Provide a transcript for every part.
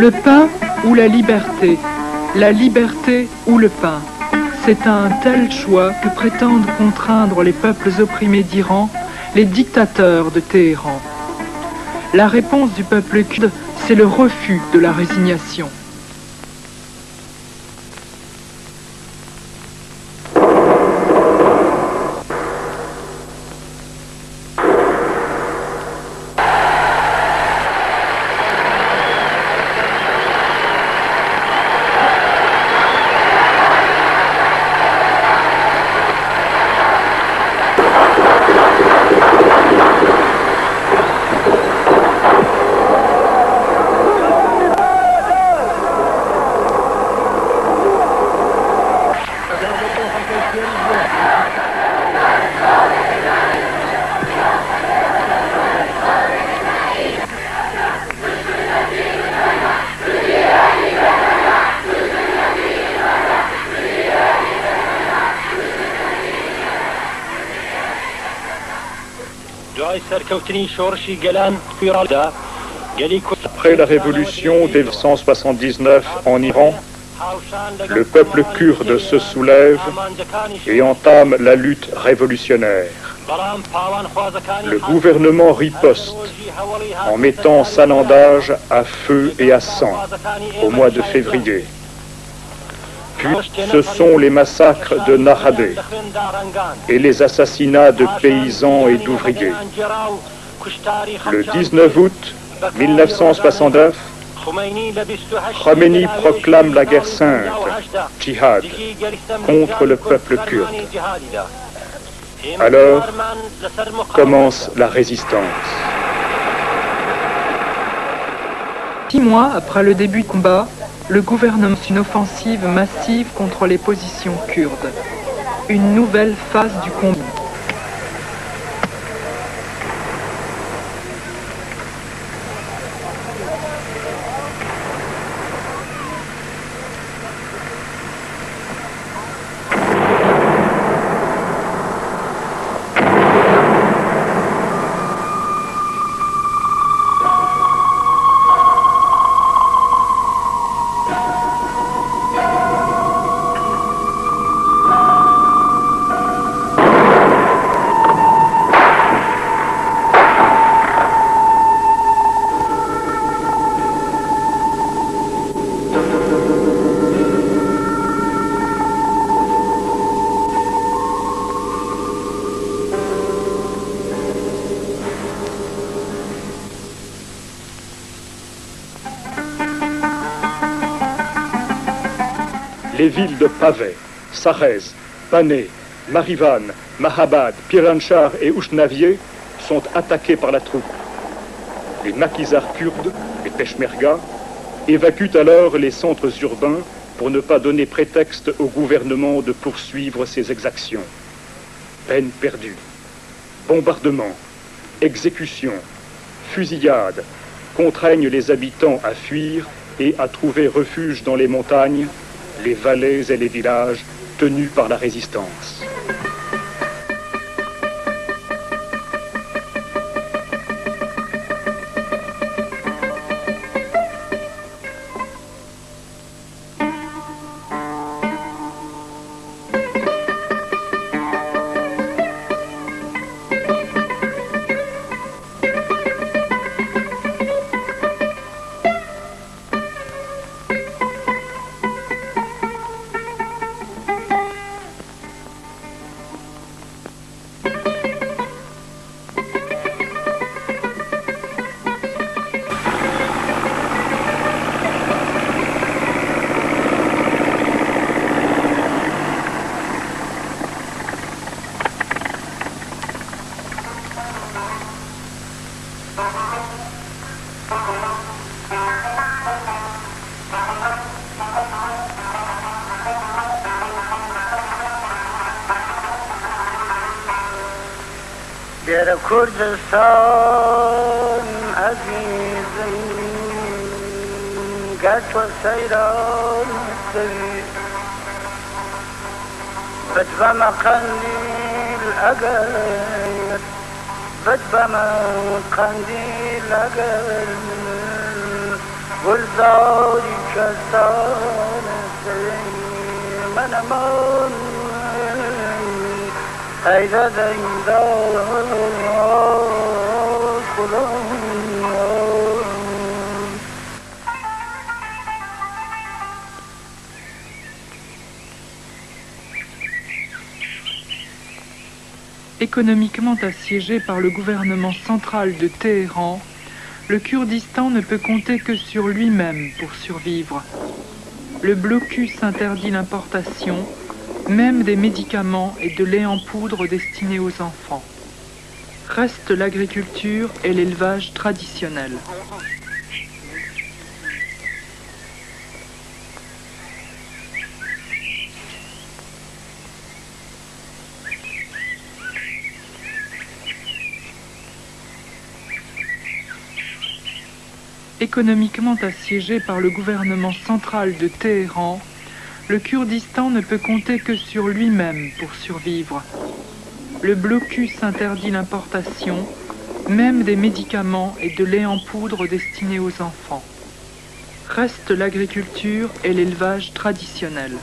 Le pain ou la liberté ou le pain. C'est un tel choix que prétendent contraindre les peuples opprimés d'Iran, les dictateurs de Téhéran. La réponse du peuple kurde, c'est le refus de la résignation. Après la révolution de 1979 en Iran, le peuple kurde se soulève et entame la lutte révolutionnaire. Le gouvernement riposte en mettant Sanandaj à feu et à sang au mois de février. Puis ce sont les massacres de Nakhadeh et les assassinats de paysans et d'ouvriers. Le 19 août 1969, Khomeini proclame la guerre sainte, djihad, contre le peuple kurde. Alors commence la résistance. 6 mois après le début du combat, le gouvernement lance une offensive massive contre les positions kurdes. Une nouvelle phase du combat. Les villes de Paveh, Sarez, Bané, Marivan, Mahabad, Piranchar et Oushnavie sont attaquées par la troupe. Les maquisards kurdes, les Peshmerga, évacuent alors les centres urbains pour ne pas donner prétexte au gouvernement de poursuivre ses exactions. Peine perdue, bombardements, exécutions, fusillades contraignent les habitants à fuir et à trouver refuge dans les montagnes, les vallées et les villages tenus par la résistance. در کردستان عزیزی گشت و سیران سوی بدبم قندیل اگر بدبم قندیل اگر گلزاری کسان سیم منمان ایده دیندار کلان Économiquement assiégé par le gouvernement central de Téhéran, le Kurdistan ne peut compter que sur lui-même pour survivre. Le blocus interdit l'importation, même des médicaments et de lait en poudre destinés aux enfants. Reste l'agriculture et l'élevage traditionnels. Économiquement assiégé par le gouvernement central de Téhéran, le Kurdistan ne peut compter que sur lui-même pour survivre. Le blocus interdit l'importation, même des médicaments et de lait en poudre destinés aux enfants. Reste l'agriculture et l'élevage traditionnels.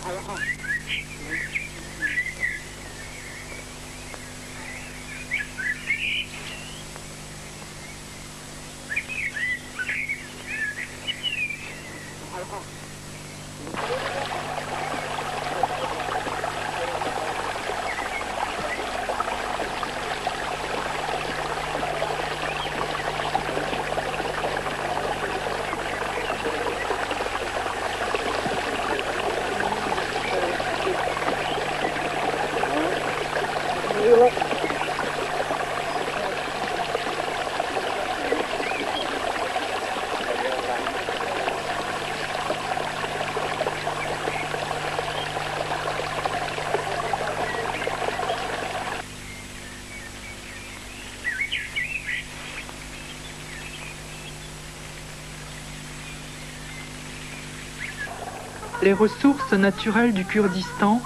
Les ressources naturelles du Kurdistan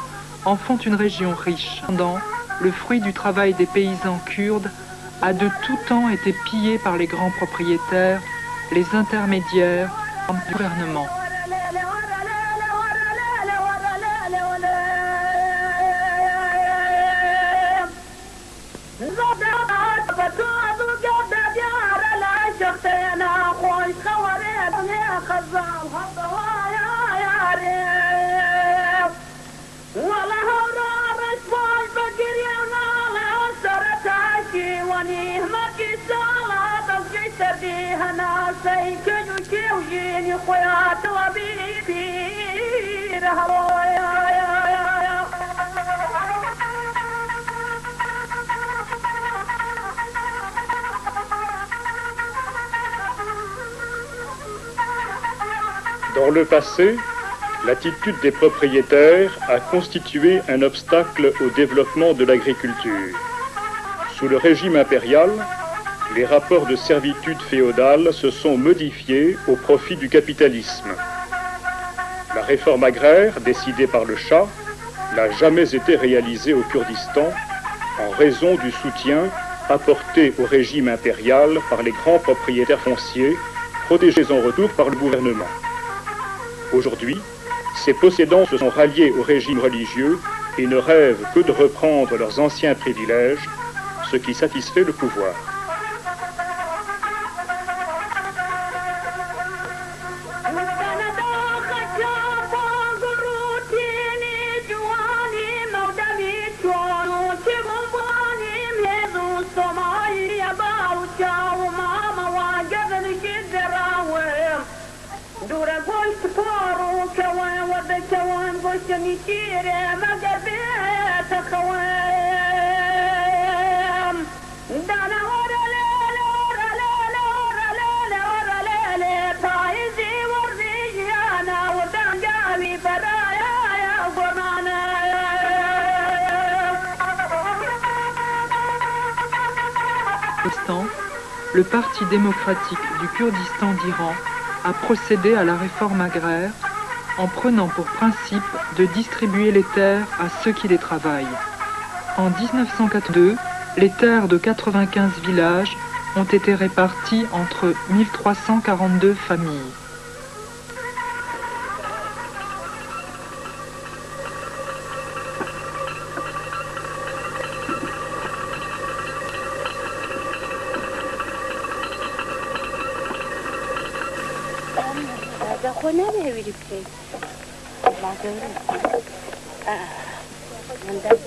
en font une région riche. Cependant, le fruit du travail des paysans kurdes a de tout temps été pillé par les grands propriétaires, les intermédiaires du gouvernement. Dans le passé, l'attitude des propriétaires a constitué un obstacle au développement de l'agriculture. Sous le régime impérial, les rapports de servitude féodale se sont modifiés au profit du capitalisme. La réforme agraire, décidée par le Shah, n'a jamais été réalisée au Kurdistan en raison du soutien apporté au régime impérial par les grands propriétaires fonciers, protégés en retour par le gouvernement. Aujourd'hui, ces possédants se sont ralliés au régime religieux et ne rêvent que de reprendre leurs anciens privilèges, ce qui satisfait le pouvoir. Le Parti démocratique du Kurdistan d'Iran a procédé à la réforme agraire en prenant pour principe de distribuer les terres à ceux qui les travaillent. En 1942, les terres de 95 villages ont été réparties entre 1342 familles. خونه نمیری پی من دست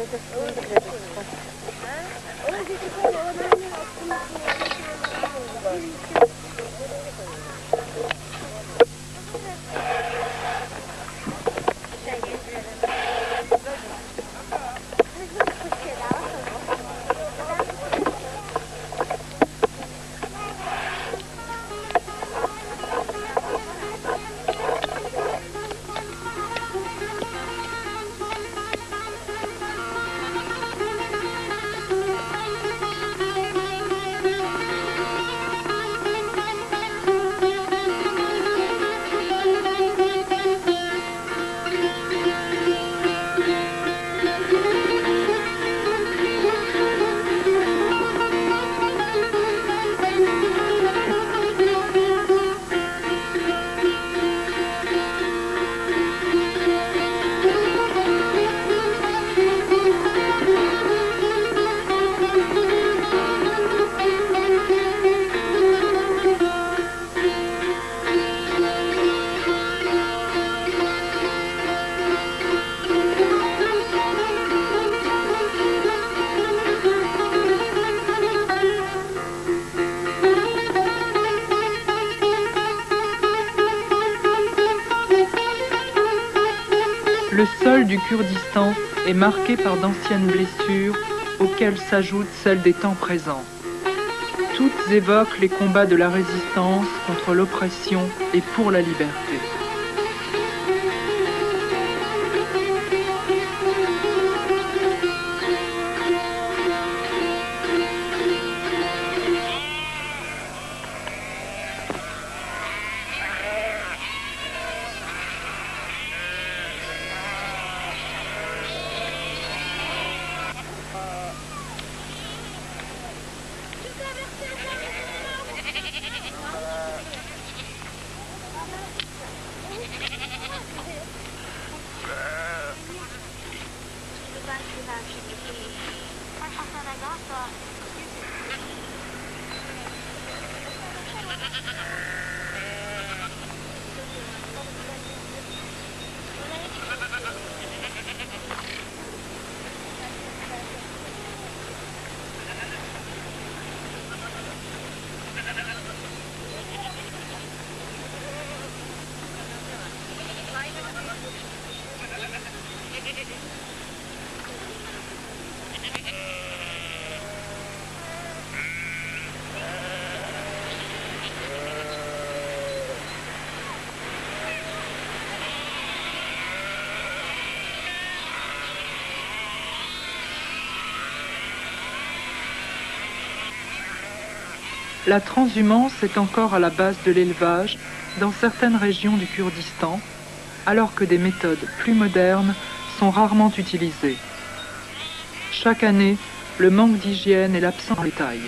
Le sol du Kurdistan est marqué par d'anciennes blessures auxquelles s'ajoutent celles des temps présents. Toutes évoquent les combats de la résistance contre l'oppression et pour la liberté. La transhumance est encore à la base de l'élevage dans certaines régions du Kurdistan, alors que des méthodes plus modernes sont rarement utilisées. Chaque année, le manque d'hygiène et l'absence de bétail.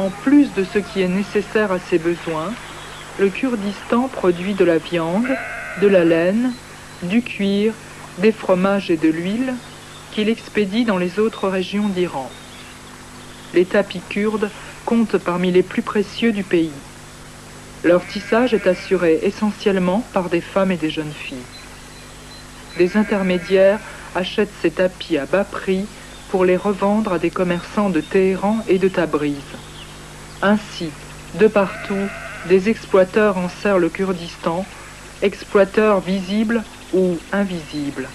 En plus de ce qui est nécessaire à ses besoins, le Kurdistan produit de la viande, de la laine, du cuir, des fromages et de l'huile qu'il expédie dans les autres régions d'Iran. Les tapis kurdes comptent parmi les plus précieux du pays. Leur tissage est assuré essentiellement par des femmes et des jeunes filles. Des intermédiaires achètent ces tapis à bas prix pour les revendre à des commerçants de Téhéran et de Tabriz. Ainsi, de partout, des exploiteurs enserrent le Kurdistan, exploiteurs visibles ou invisibles.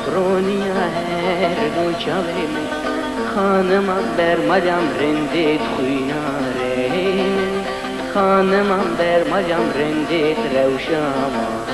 Afronia her çavim Hanım amber malyam rendit khuynare Hanım amber malyam rendit revşama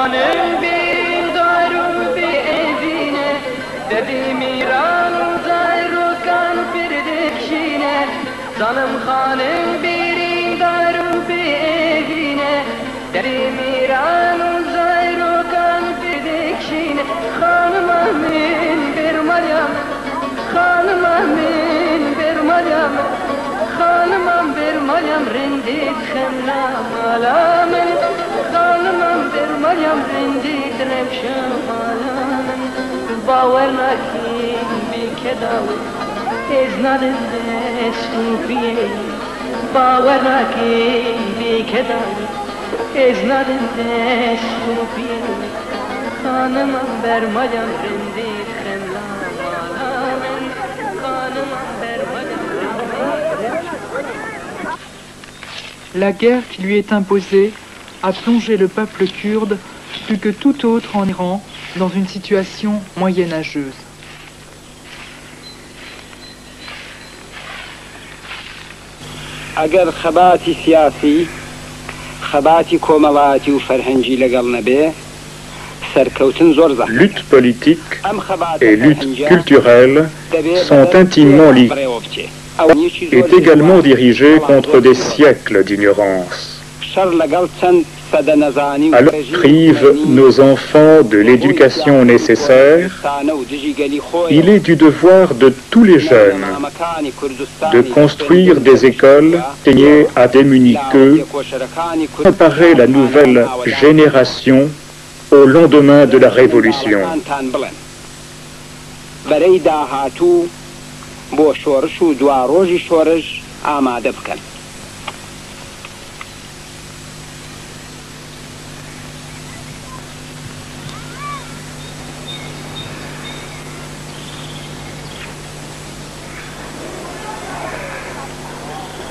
Hanım bir darı bir evine Dedim İran zayru kan firdekşine Canım hanım bir darı bir evine Dedim İran zayru kan firdekşine Hanım amin bir Meryem Hanım amin bir Meryem Hanım amin bir Meryem Rindit khemlam alamen Hanımam bir Meryem rindit revşam alamen Bawer nakin bir kedavi Eznadim de sufiye Bawer nakin bir kedavi Eznadim de sufiye Hanımam bir Meryem rindit khemlam alamen Hanımam bir Meryem rindit La guerre qui lui est imposée a plongé le peuple kurde, plus que tout autre en Iran, dans une situation moyenâgeuse. اگر خباتی سیاسی خباتی کومەڵایەتی و فەرهەنگی لەگەڵ نەبێ سەرکەوتن زۆر زەحمەتە. Lutte politique et lutte culturelle sont intimement liées et également dirigées contre des siècles d'ignorance. Alors privent nos enfants de l'éducation nécessaire, il est du devoir de tous les jeunes de construire des écoles destinées à démunis qu'eux, préparer la nouvelle génération au lendemain de la Révolution.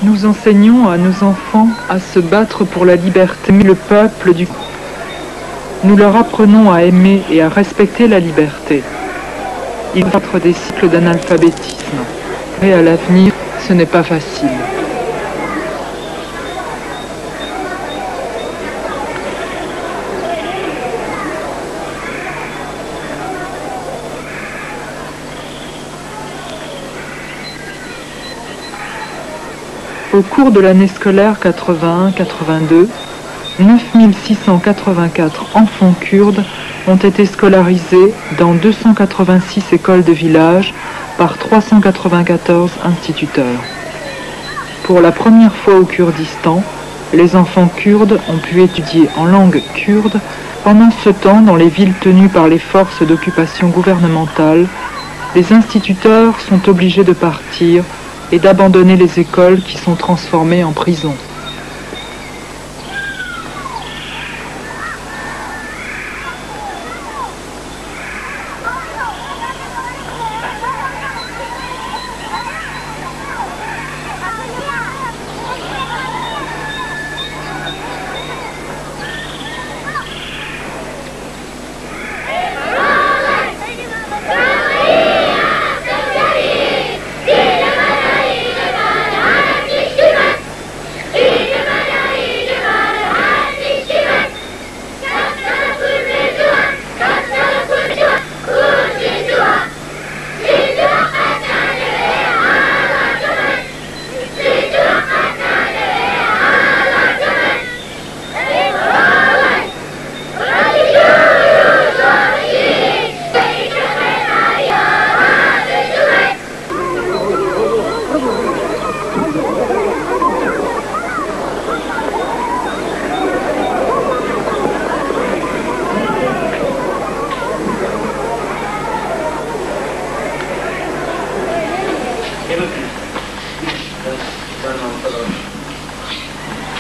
Nous enseignons à nos enfants à se battre pour la liberté, le peuple du... Nous leur apprenons à aimer et à respecter la liberté. Ils vont être des cycles d'analphabétisme. Et à l'avenir, ce n'est pas facile. Au cours de l'année scolaire 81-82, 9684 enfants kurdes ont été scolarisés dans 286 écoles de village par 394 instituteurs. Pour la première fois au Kurdistan, les enfants kurdes ont pu étudier en langue kurde. Pendant ce temps, dans les villes tenues par les forces d'occupation gouvernementale, les instituteurs sont obligés de partir et d'abandonner les écoles qui sont transformées en prisons.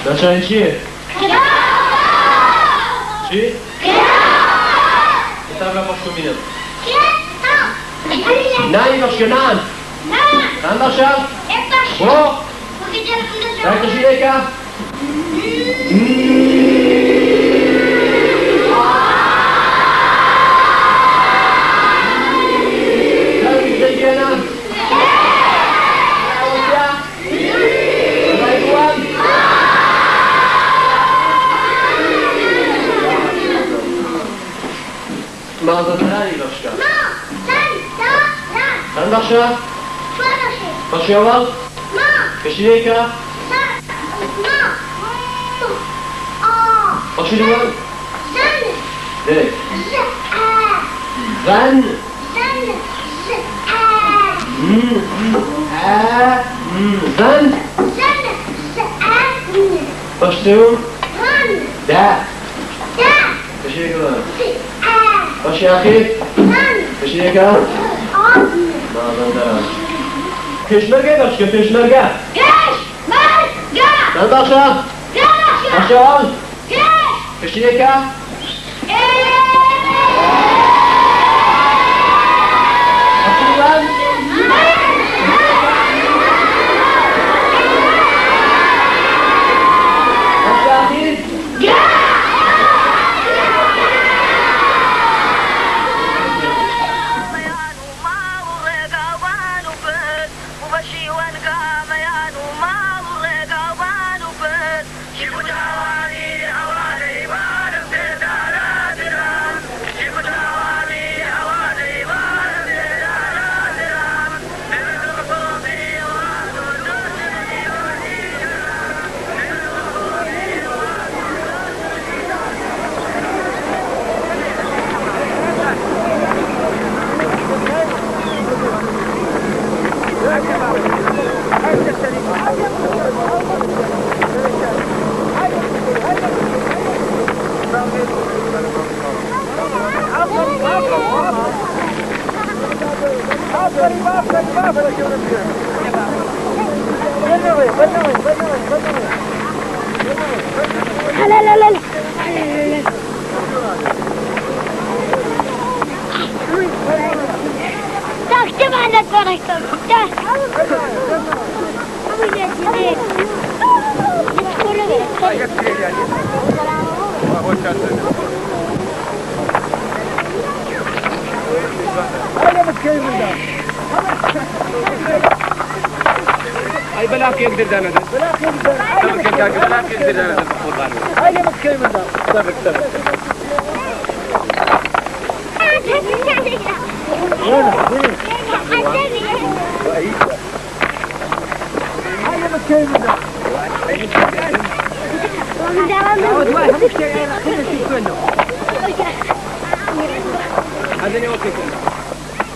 ناچارین چیه؟ چی؟ کتاب را باش کن بینم نه این باش کن نه نه باشم برو در کشیده که مغازه‌داری باشه. من باشه. باشه اول. کشیده که. باشه دوم. نه. زن. زن. باشه دوم. ده. کشیده که. باشه اخیر کشیده که پشمرگه باشه که پشمرگه من باشه باشه آن کشیده که أي بلاك يقدر دانا ده بلاك يقدر دانا ده هاي اللي متكلم ده سبك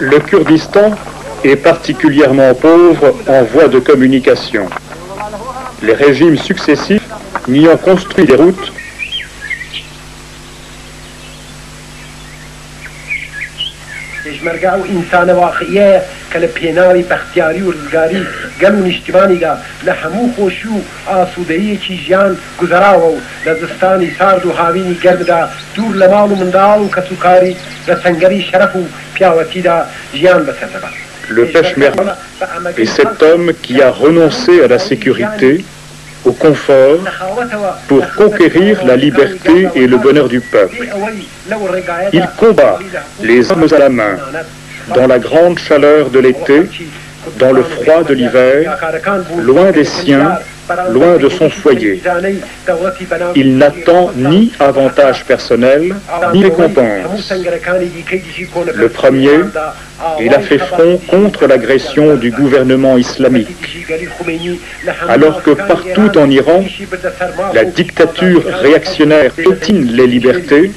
Le Kurdistan est particulièrement pauvre en voie de communication. Les régimes successifs n'y ont construit des routes مرجعوا إنسان واقعية كالبيناري بختياري ورزقاري قالوا نشتماني دا لحمو خوشو آسودهي كيجيان قزراو لزستاني ساردو هاويني قرب دا دور لمالو من دالو كسوكاري لسنگري شرفو بياوتي دا جيان بسرطبا. Le Peshmerga est cet homme qui a renoncé à la sécurité, au confort, pour conquérir la liberté et le bonheur du peuple. Il combat les armes à la main, dans la grande chaleur de l'été, dans le froid de l'hiver, loin des siens, loin de son foyer. Il n'attend ni avantage personnel, ni récompense. Le premier, il a fait front contre l'agression du gouvernement islamique. Alors que partout en Iran, la dictature réactionnaire piétine les libertés,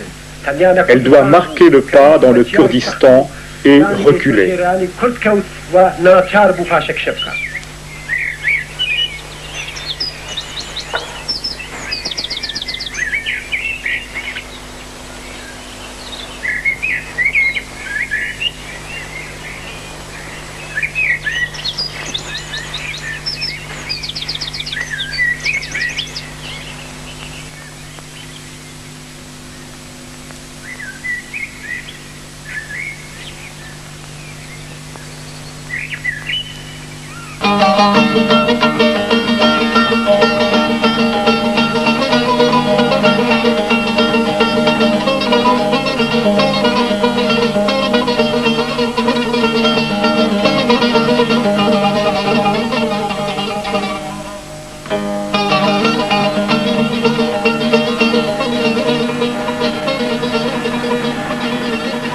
elle doit marquer le pas dans le Kurdistan et reculer.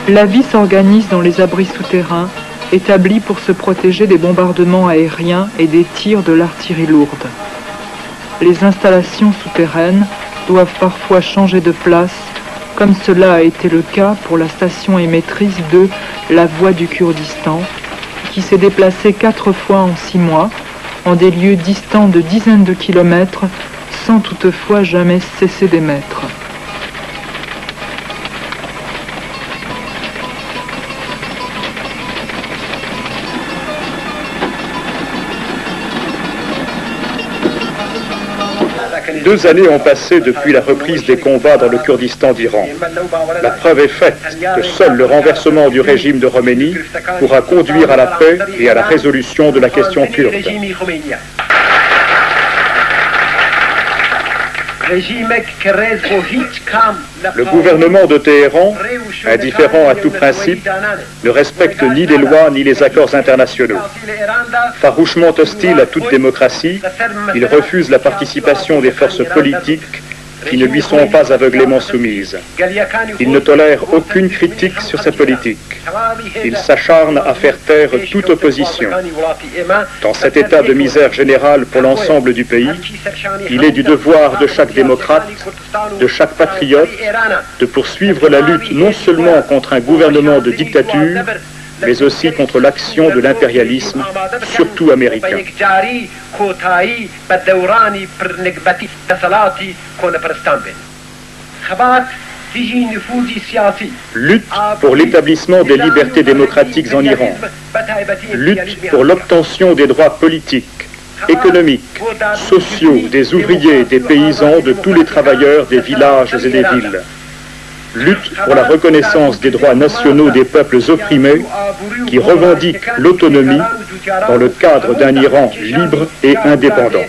La vie s'organise dans les abris souterrains, établis pour se protéger des bombardements aériens et des tirs de l'artillerie lourde. Les installations souterraines doivent parfois changer de place, comme cela a été le cas pour la station émettrice de La Voix du Kurdistan, qui s'est déplacée 4 fois en 6 mois, en des lieux distants de dizaines de kilomètres, sans toutefois jamais cesser d'émettre. Deux années ont passé depuis la reprise des combats dans le Kurdistan d'Iran. La preuve est faite que seul le renversement du régime de Khomeini pourra conduire à la paix et à la résolution de la question kurde. Le gouvernement de Téhéran, indifférent à tout principe, ne respecte ni les lois ni les accords internationaux. Farouchement hostile à toute démocratie, il refuse la participation des forces politiques qui ne lui sont pas aveuglément soumises. Il ne tolère aucune critique sur sa politique. Il s'acharne à faire taire toute opposition. Dans cet état de misère générale pour l'ensemble du pays, il est du devoir de chaque démocrate, de chaque patriote, de poursuivre la lutte non seulement contre un gouvernement de dictature, mais aussi contre l'action de l'impérialisme, surtout américain. Lutte pour l'établissement des libertés démocratiques en Iran. Lutte pour l'obtention des droits politiques, économiques, sociaux des ouvriers, des paysans, de tous les travailleurs des villages et des villes. Lutte pour la reconnaissance des droits nationaux des peuples opprimés qui revendiquent l'autonomie dans le cadre d'un Iran libre et indépendant.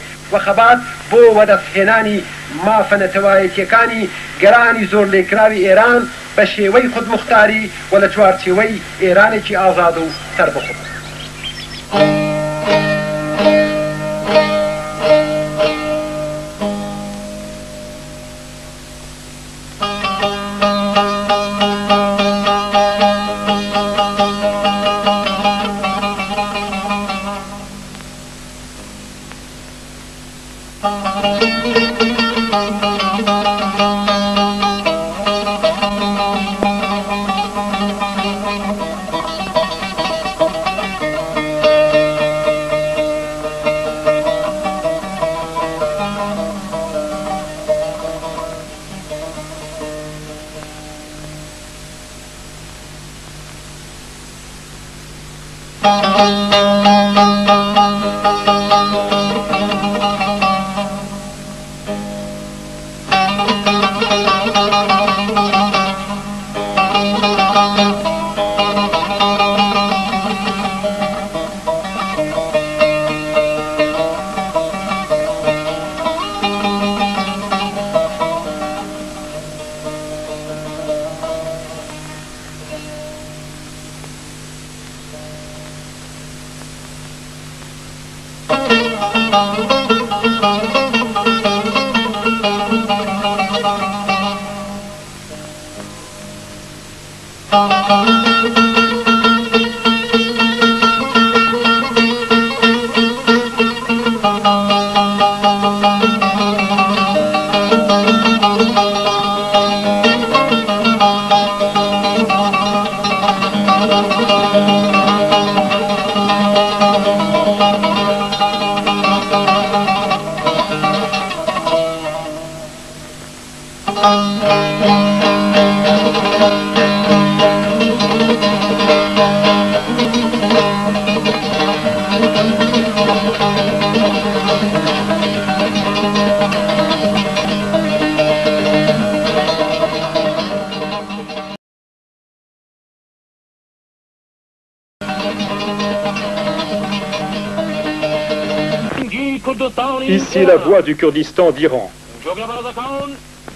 Ici la voix du Kurdistan d'Iran.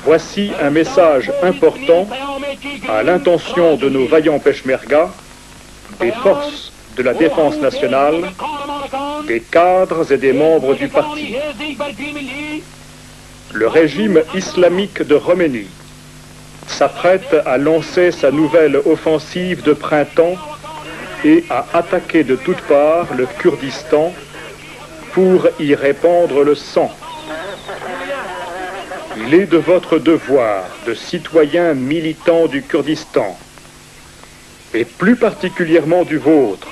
Voici un message important à l'intention de nos vaillants peshmergas, des forces de la défense nationale, des cadres et des membres du parti. Le régime islamique de Khomeini s'apprête à lancer sa nouvelle offensive de printemps et à attaquer de toutes parts le Kurdistan pour y répandre le sang. Il est de votre devoir de citoyens militants du Kurdistan, et plus particulièrement du vôtre,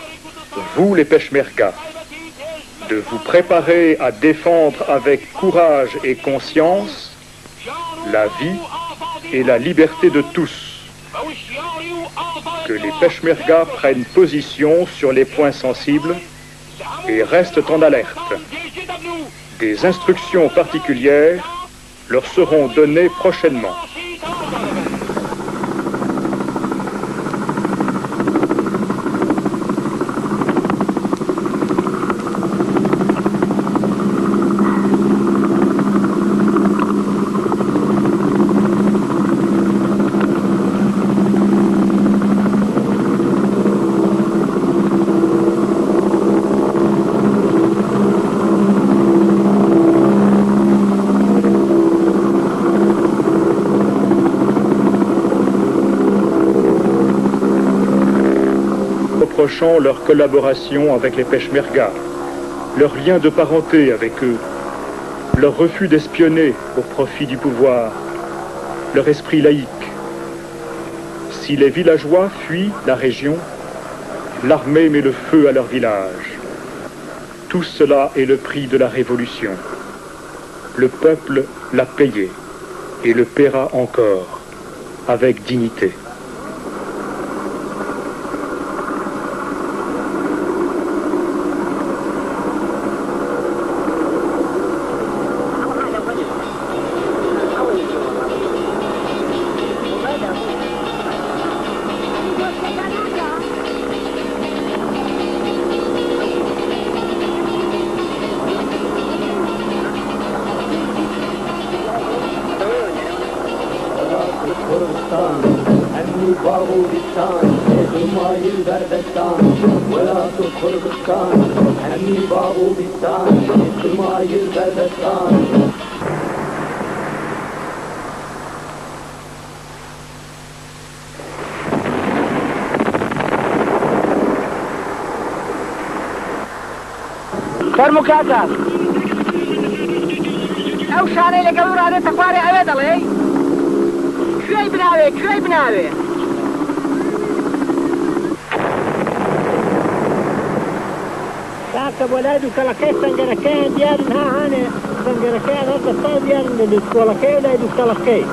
vous les peshmergas, de vous préparer à défendre avec courage et conscience la vie et la liberté de tous. Que les peshmergas prennent position sur les points sensibles et restent en alerte. Des instructions particulières leur seront données prochainement. Reprochant leur collaboration avec les peshmergas, leur lien de parenté avec eux, leur refus d'espionner au profit du pouvoir, leur esprit laïque. Si les villageois fuient la région, l'armée met le feu à leur village. Tout cela est le prix de la révolution. Le peuple l'a payé et le paiera encore, avec dignité. مكاتب او شانه لقلو رانه تقواري اوه دلي كوي بناوي كاكب ولادو كلاكي سنجركين ديالنا هاني سنجركين هذا الصوت ديالنا اللي كلاكي ولادو كلاكي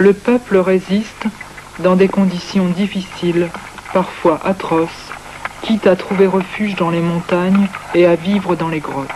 Le peuple résiste dans des conditions difficiles, parfois atroces, quitte à trouver refuge dans les montagnes et à vivre dans les grottes.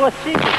Voici.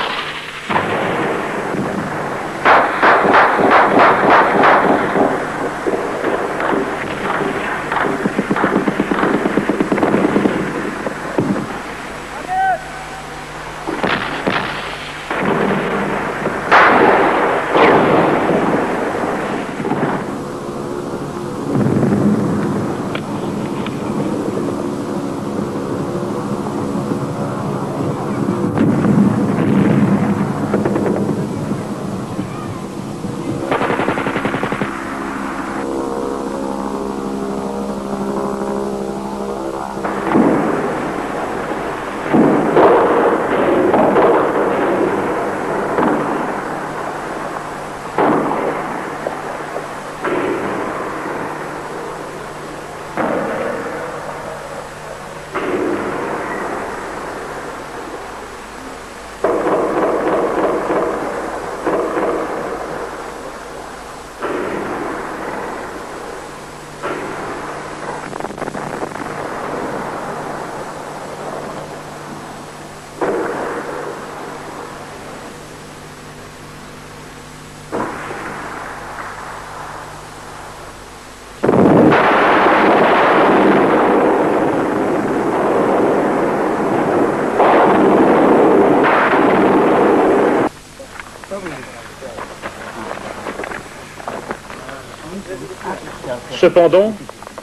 Cependant,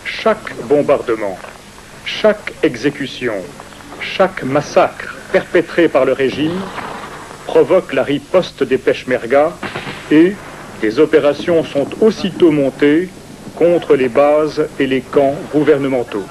chaque bombardement, chaque exécution, chaque massacre perpétré par le régime provoque la riposte des Peshmerga et des opérations sont aussitôt montées contre les bases et les camps gouvernementaux.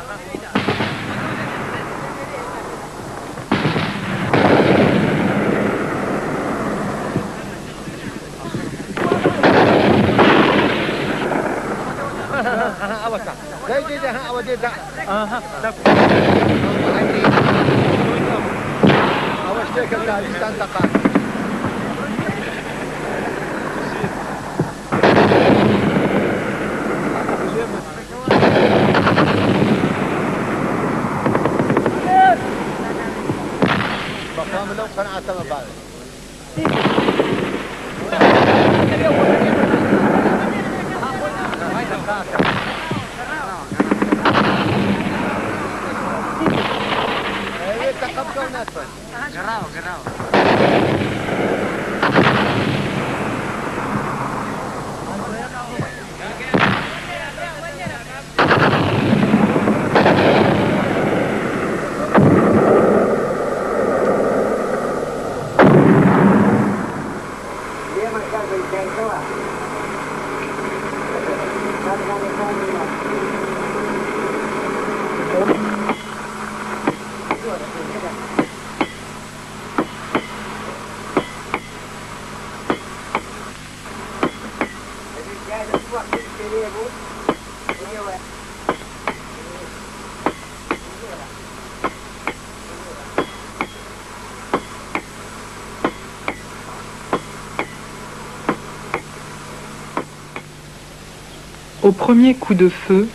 Au premier coup de feu,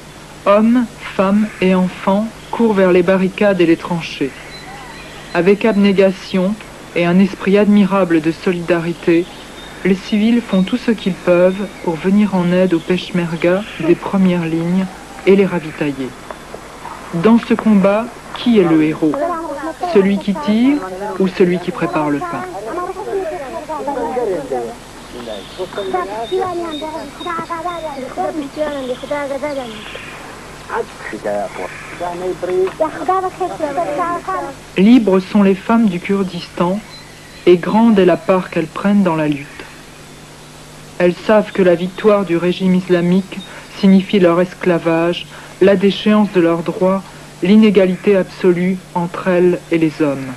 hommes, femmes et enfants courent vers les barricades et les tranchées. Avec abnégation et un esprit admirable de solidarité, les civils font tout ce qu'ils peuvent pour venir en aide aux Peshmerga des premières lignes et les ravitailler. Dans ce combat, qui est le héros? Celui qui tire ou celui qui prépare le pain? Libres sont les femmes du Kurdistan et grande est la part qu'elles prennent dans la lutte. Elles savent que la victoire du régime islamique signifie leur esclavage, la déchéance de leurs droits, l'inégalité absolue entre elles et les hommes.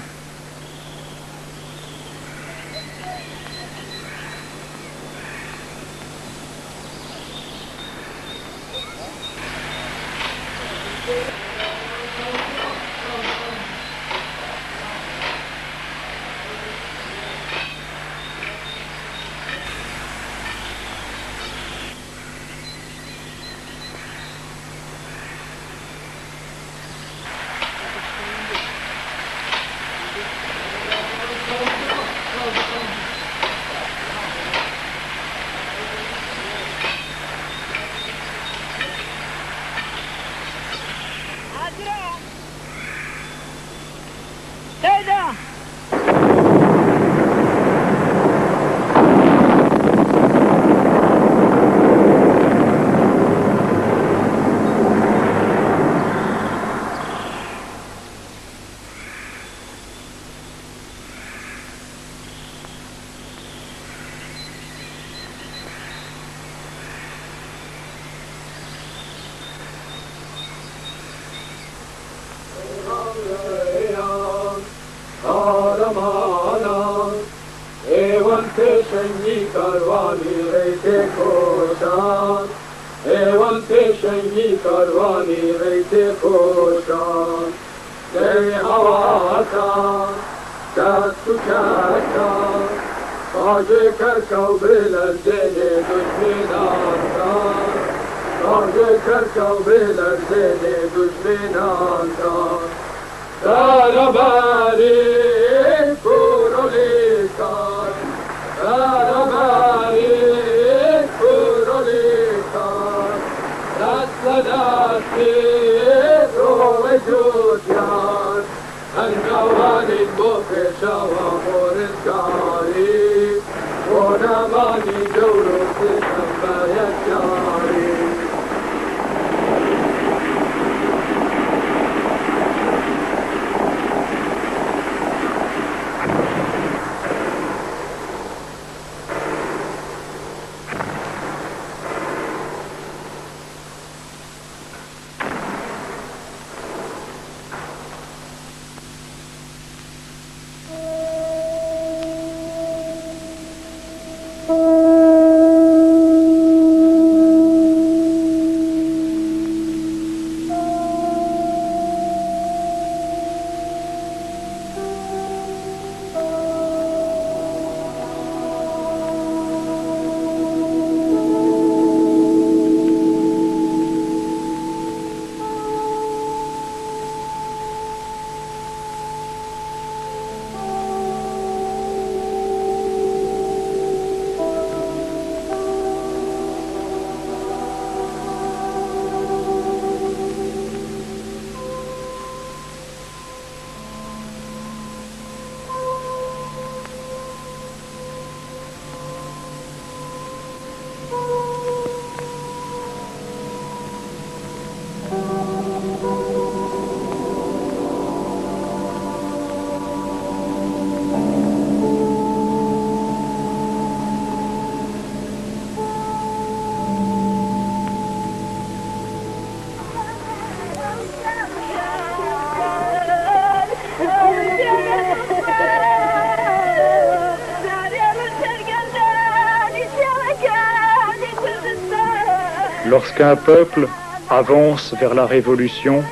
Lorsqu'un peuple avance vers la révolution,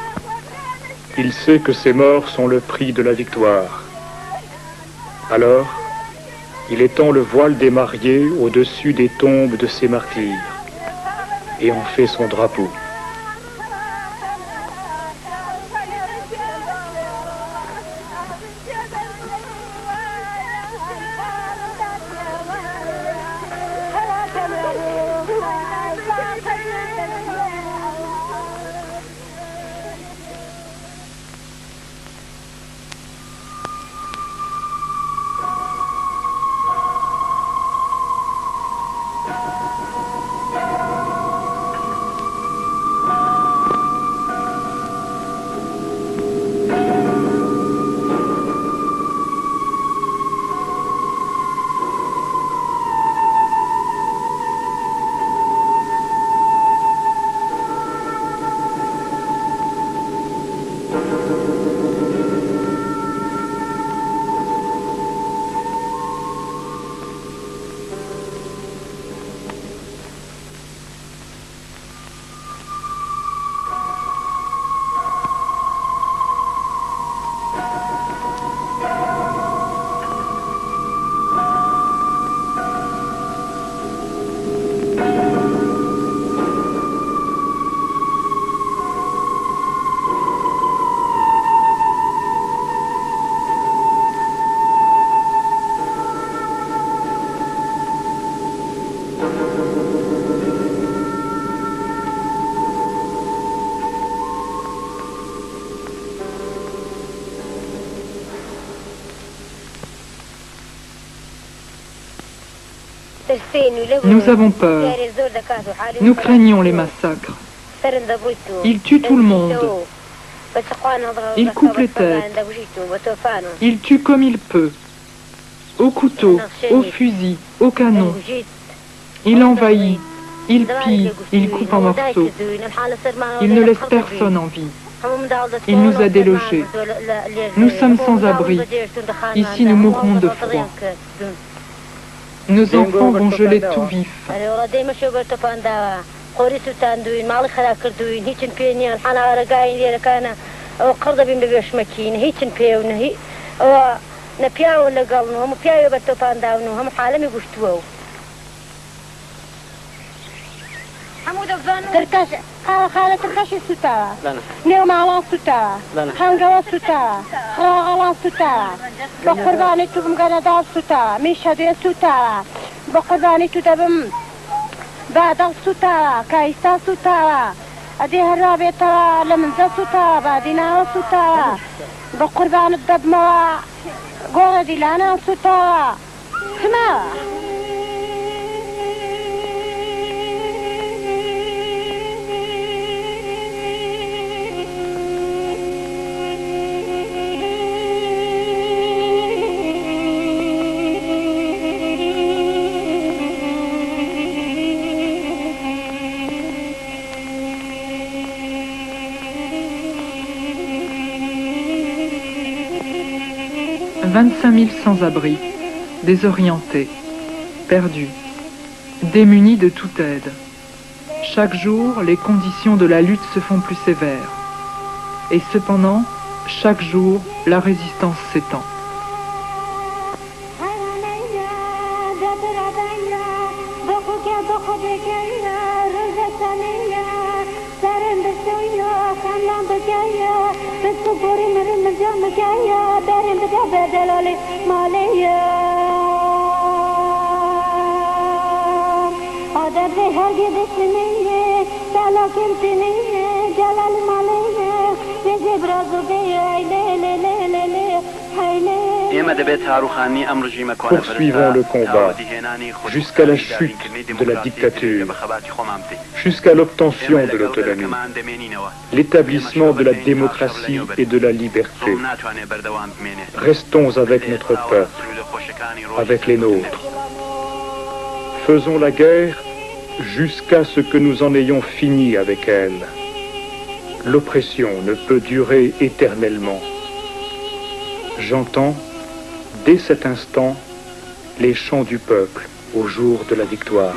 il sait que ses morts sont le prix de la victoire. Alors, il étend le voile des mariés au-dessus des tombes de ses martyrs et en fait son drapeau. Nous avons peur. Nous craignons les massacres. Ils tuent tout le monde. Il coupe les têtes. Il tue comme il peut. Au couteau, au fusil, au canon. Il envahit, il pille, il coupe en morceaux. Il ne laisse personne en vie. Il nous a délogés. Nous sommes sans abri. Ici, nous mourrons de froid. Nos enfants vont geler tout vif. تركش خالة تركش سوتا نيوم على سوتا خانجوا سوتا خراغلا سوتا بقرباني تبم قنادا سوتا ميشادي سوتا بقرباني تدبم بعد سوتا كايستا سوتا أدي هرابي ترى لمنزا سوتا بعدين سوتا بقربان الدبما قول ديلانا سوتا سما « 25 000 sans-abri, désorientés, perdus, démunis de toute aide. Chaque jour, les conditions de la lutte se font plus sévères. Et cependant, chaque jour, la résistance s'étend. Poursuivons le combat jusqu'à la chute de la dictature, jusqu'à l'obtention de l'autonomie, l'établissement de la démocratie et de la liberté. Restons avec notre peuple, avec les nôtres. Faisons la guerre jusqu'à ce que nous en ayons fini avec elle. L'oppression ne peut durer éternellement. J'entends, dès cet instant, les chants du peuple au jour de la victoire.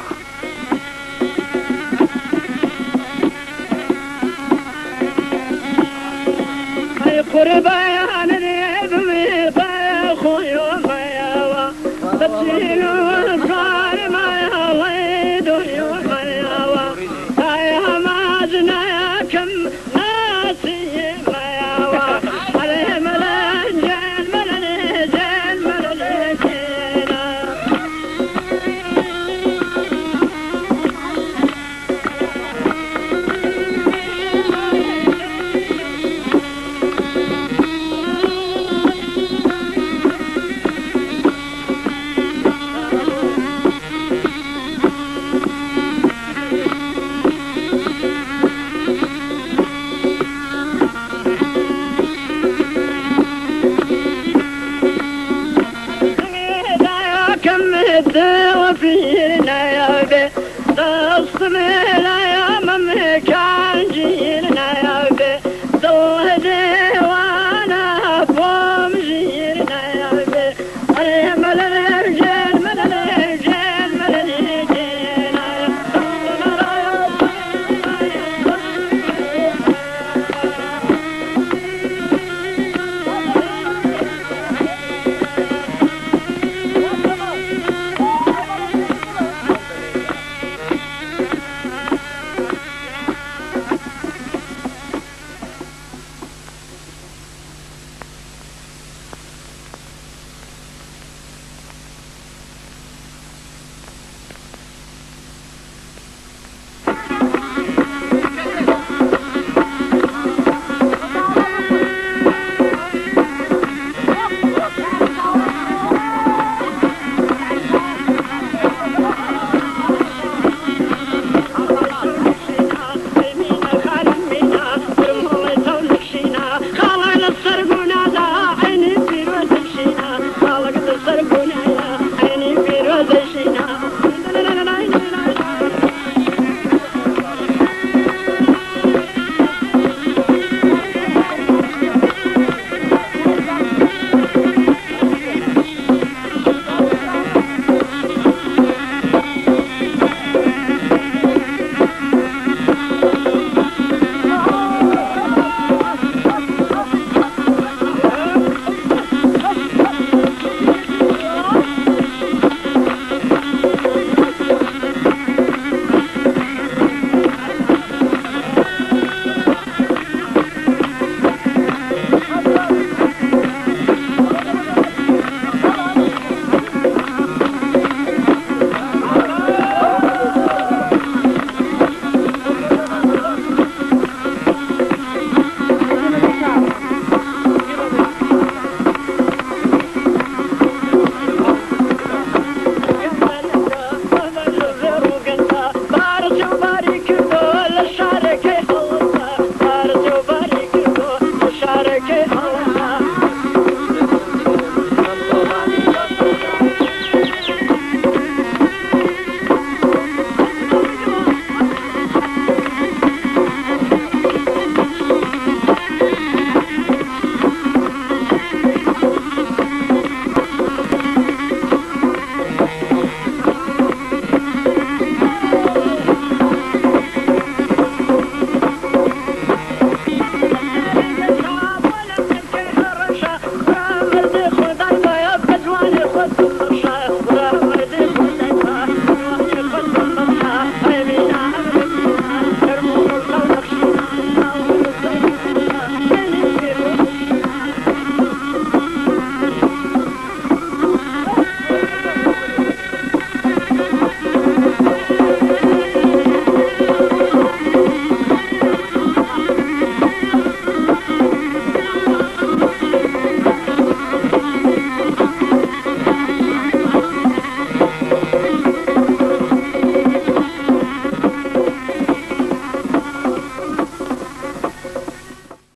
Oh,